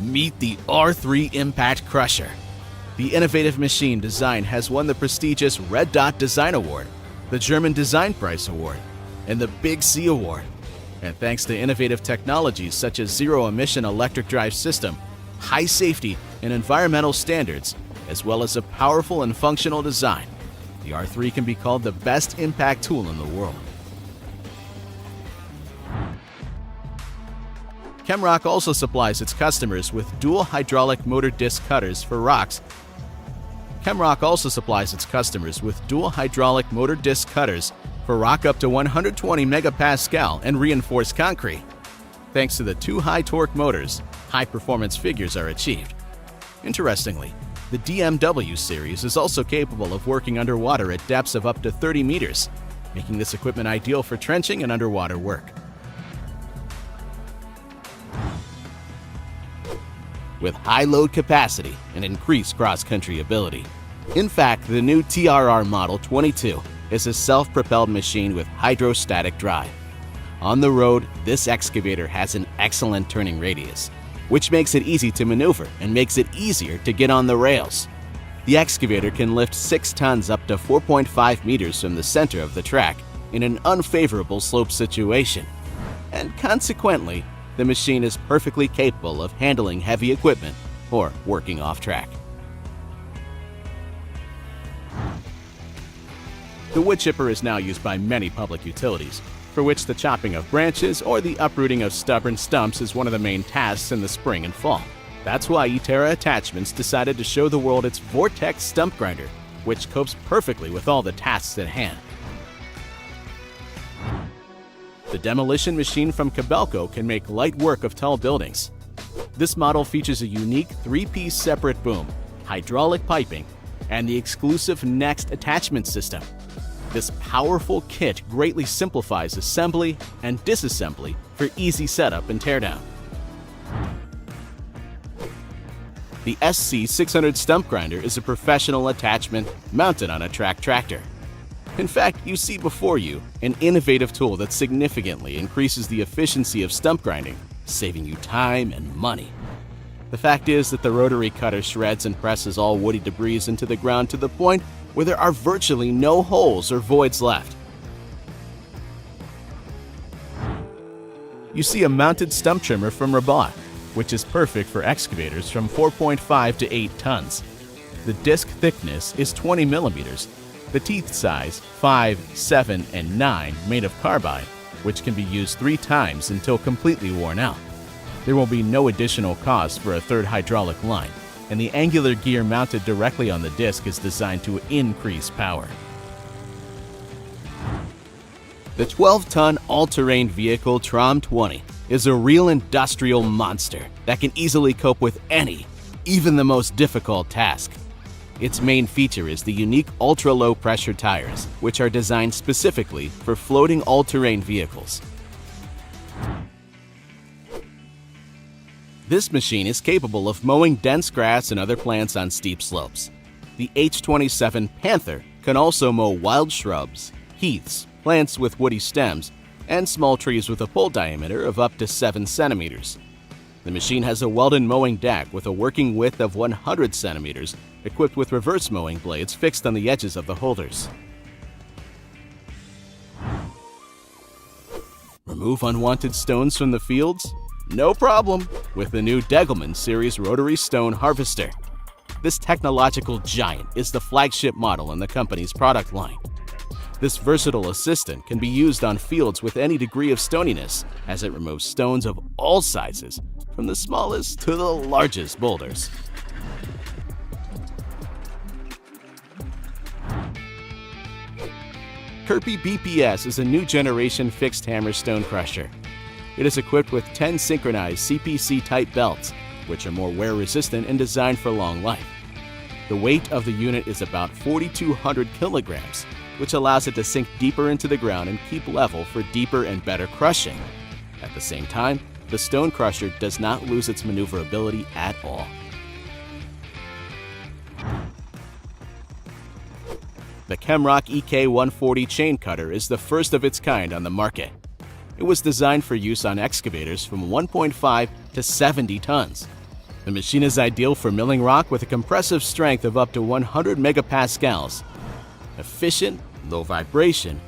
Meet the R3 Impact Crusher. The innovative machine design has won the prestigious Red Dot Design Award, the German Design Prize Award, and the Big C Award. And thanks to innovative technologies such as zero-emission electric drive system, high safety and environmental standards, as well as a powerful and functional design, the R3 can be called the best impact tool in the world. ChemRock also supplies its customers with dual hydraulic motor disc cutters for rocks. ChemRock also supplies its customers with dual hydraulic motor disc cutters for rock up to 120 megapascal and reinforced concrete. Thanks to the two high-torque motors, high-performance figures are achieved. Interestingly, the DMW series is also capable of working underwater at depths of up to 30 meters, making this equipment ideal for trenching and underwater work. With high load capacity and increased cross-country ability. In fact, the new TRR Model 22 is a self-propelled machine with hydrostatic drive. On the road, this excavator has an excellent turning radius, which makes it easy to maneuver and makes it easier to get on the rails. The excavator can lift 6 tons up to 4.5 meters from the center of the track in an unfavorable slope situation. And consequently, the machine is perfectly capable of handling heavy equipment or working off-track. The wood chipper is now used by many public utilities, for which the chopping of branches or the uprooting of stubborn stumps is one of the main tasks in the spring and fall. That's why eTerra Attachments decided to show the world its Vortex stump grinder, which copes perfectly with all the tasks at hand. The demolition machine from Kobelco can make light work of tall buildings. This model features a unique 3-piece separate boom, hydraulic piping, and the exclusive Next attachment system. This powerful kit greatly simplifies assembly and disassembly for easy setup and teardown. The SC600 stump grinder is a professional attachment mounted on a track tractor. In fact, you see before you an innovative tool that significantly increases the efficiency of stump grinding, saving you time and money. The fact is that the rotary cutter shreds and presses all woody debris into the ground to the point where there are virtually no holes or voids left. You see a mounted stump trimmer from Rabat, which is perfect for excavators from 4.5 to 8 tons. The disc thickness is 20 millimeters. The teeth size 5, 7, and 9 made of carbide, which can be used 3 times until completely worn out. There will be no additional cost for a third hydraulic line, and the angular gear mounted directly on the disc is designed to increase power. The 12-ton all-terrain vehicle Trom 20 is a real industrial monster that can easily cope with any, even the most difficult task. Its main feature is the unique ultra-low pressure tires, which are designed specifically for floating all-terrain vehicles. This machine is capable of mowing dense grass and other plants on steep slopes. The H27 Panther can also mow wild shrubs, heaths, plants with woody stems, and small trees with a pole diameter of up to 7 centimeters. The machine has a welded mowing deck with a working width of 100 centimeters, equipped with reverse mowing blades fixed on the edges of the holders. Remove unwanted stones from the fields? No problem with the new Degelman Series Rotary Stone Harvester. This technological giant is the flagship model in the company's product line. This versatile assistant can be used on fields with any degree of stoniness, as it removes stones of all sizes, from the smallest to the largest boulders. Kirby BPS is a new generation fixed hammer stone crusher. It is equipped with 10 synchronized CPC-type belts, which are more wear-resistant and designed for long life. The weight of the unit is about 4,200 kilograms, which allows it to sink deeper into the ground and keep level for deeper and better crushing. At the same time, the stone crusher does not lose its maneuverability at all. The ChemRock EK140 chain cutter is the first of its kind on the market. It was designed for use on excavators from 1.5 to 70 tons. The machine is ideal for milling rock with a compressive strength of up to 100 megapascals. Efficient, low vibration,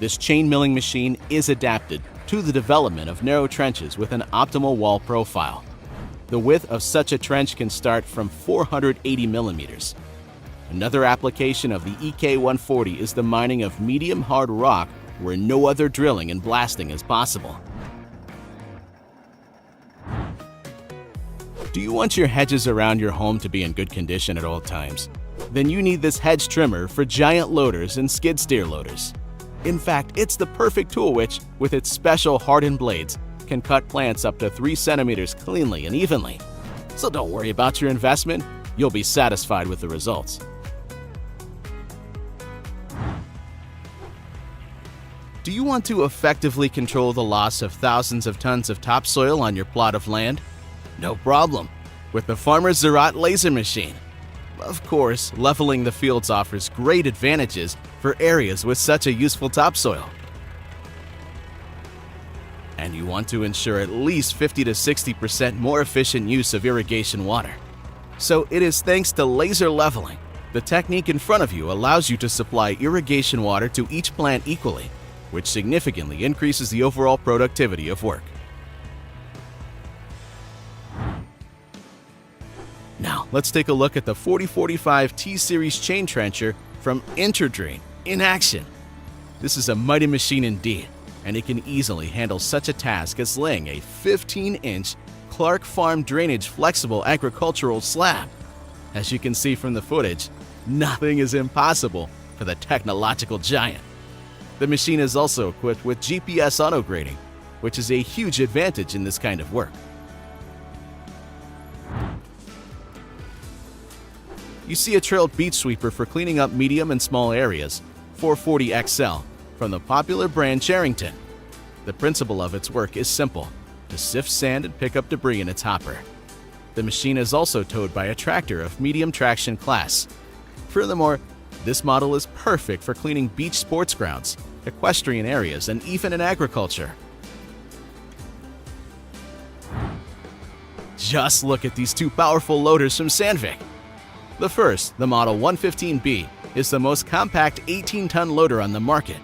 this chain milling machine is adapted to the development of narrow trenches with an optimal wall profile. The width of such a trench can start from 480 millimeters. Another application of the EK140 is the mining of medium hard rock where no other drilling and blasting is possible. Do you want your hedges around your home to be in good condition at all times? Then you need this hedge trimmer for giant loaders and skid steer loaders. In fact, it's the perfect tool which, with its special hardened blades, can cut plants up to 3 centimeters cleanly and evenly. So don't worry about your investment, you'll be satisfied with the results. Do you want to effectively control the loss of thousands of tons of topsoil on your plot of land? No problem, with the Farmer's Zerat laser machine. Of course, leveling the fields offers great advantages for areas with such a useful topsoil. And you want to ensure at least 50 to 60% more efficient use of irrigation water. So it is thanks to laser leveling. The technique in front of you allows you to supply irrigation water to each plant equally, which significantly increases the overall productivity of work. Now, let's take a look at the 4045 T-Series chain trencher from Interdrain in action. This is a mighty machine indeed, and it can easily handle such a task as laying a 15-inch Clark Farm drainage flexible agricultural slab. As you can see from the footage, nothing is impossible for the technological giant. The machine is also equipped with GPS auto grading, which is a huge advantage in this kind of work. You see a trailed beach sweeper for cleaning up medium and small areas, 440 XL, from the popular brand Charrington. The principle of its work is simple, to sift sand and pick up debris in its hopper. The machine is also towed by a tractor of medium traction class. Furthermore, this model is perfect for cleaning beach sports grounds, equestrian areas, and even in agriculture. Just look at these two powerful loaders from Sandvik. The first, the Model 115B, is the most compact 18-ton loader on the market,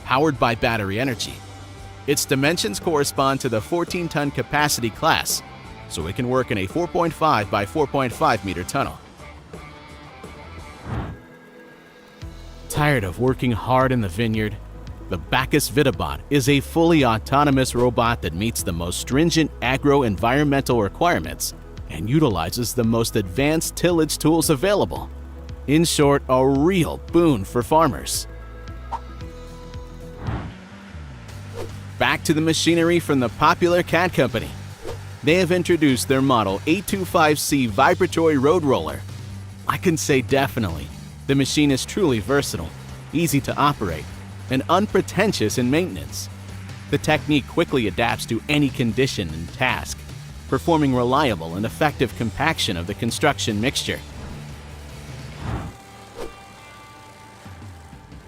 powered by battery energy. Its dimensions correspond to the 14-ton capacity class, so it can work in a 4.5 by 4.5 meter tunnel. Tired of working hard in the vineyard? The Bacchus Vitabot is a fully autonomous robot that meets the most stringent agro-environmental requirements and utilizes the most advanced tillage tools available. In short, a real boon for farmers. Back to the machinery from the popular cat company. They have introduced their model 825C vibratory road roller. I can say definitely, the machine is truly versatile, easy to operate, and unpretentious in maintenance. The technique quickly adapts to any condition and task, performing reliable and effective compaction of the construction mixture.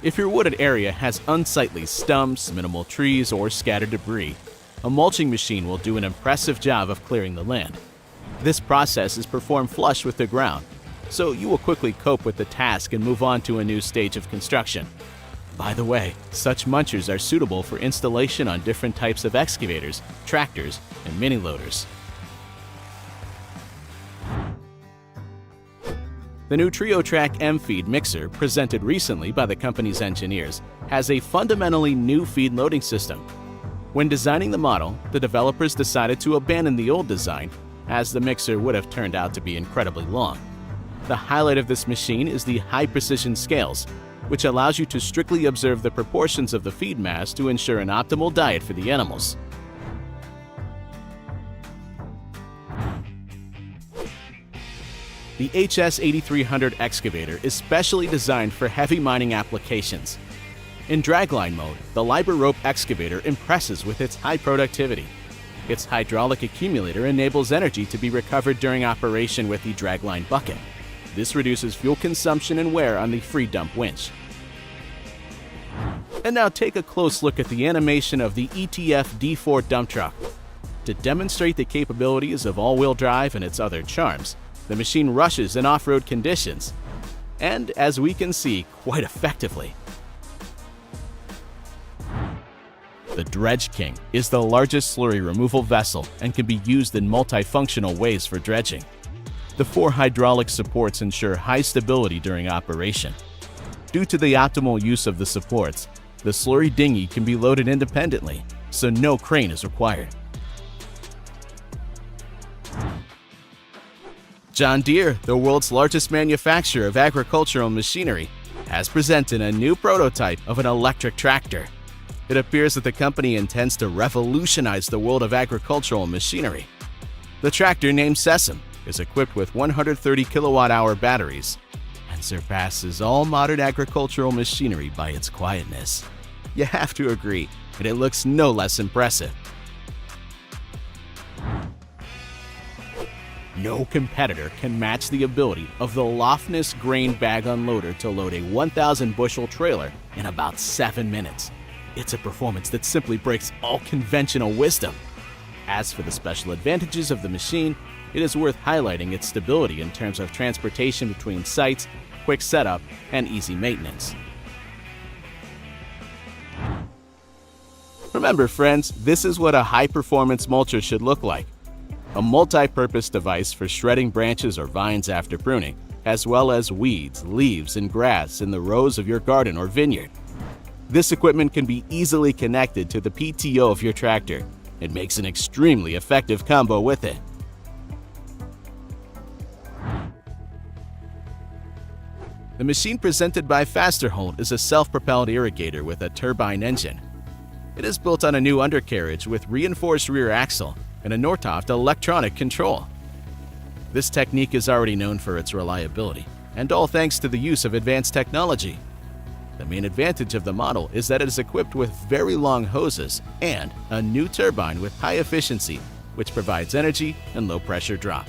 If your wooded area has unsightly stumps, minimal trees, or scattered debris, a mulching machine will do an impressive job of clearing the land. This process is performed flush with the ground, so you will quickly cope with the task and move on to a new stage of construction. By the way, such munchers are suitable for installation on different types of excavators, tractors, and mini loaders. The new TrioTrack M-Feed mixer, presented recently by the company's engineers, has a fundamentally new feed loading system. When designing the model, the developers decided to abandon the old design, as the mixer would have turned out to be incredibly long. The highlight of this machine is the high-precision scales, which allows you to strictly observe the proportions of the feed mass to ensure an optimal diet for the animals. The HS8300 excavator is specially designed for heavy mining applications. In dragline mode, the Liber Rope excavator impresses with its high productivity. Its hydraulic accumulator enables energy to be recovered during operation with the dragline bucket. This reduces fuel consumption and wear on the free dump winch. And now take a close look at the animation of the ETF D4 dump truck. To demonstrate the capabilities of all-wheel drive and its other charms, the machine rushes in off-road conditions, and as we can see, quite effectively. The Dredge King is the largest slurry removal vessel and can be used in multifunctional ways for dredging. The 4 hydraulic supports ensure high stability during operation. Due to the optimal use of the supports, the slurry dinghy can be loaded independently, so no crane is required. John Deere, the world's largest manufacturer of agricultural machinery, has presented a new prototype of an electric tractor. It appears that the company intends to revolutionize the world of agricultural machinery. The tractor, named Sesame, is equipped with 130 kilowatt-hour batteries and surpasses all modern agricultural machinery by its quietness. You have to agree, and it looks no less impressive. No competitor can match the ability of the Lofness grain bag unloader to load a 1,000-bushel trailer in about 7 minutes. It's a performance that simply breaks all conventional wisdom. As for the special advantages of the machine, it is worth highlighting its stability in terms of transportation between sites, quick setup, and easy maintenance. Remember, friends, this is what a high-performance mulcher should look like. A multi-purpose device for shredding branches or vines after pruning, as well as weeds, leaves, and grass in the rows of your garden or vineyard. This equipment can be easily connected to the PTO of your tractor. It makes an extremely effective combo with it. The machine presented by Fasterholt is a self-propelled irrigator with a turbine engine. It is built on a new undercarriage with reinforced rear axle and a Nortoft electronic control. This technique is already known for its reliability, and all thanks to the use of advanced technology. The main advantage of the model is that it is equipped with very long hoses and a new turbine with high efficiency, which provides energy and low pressure drop.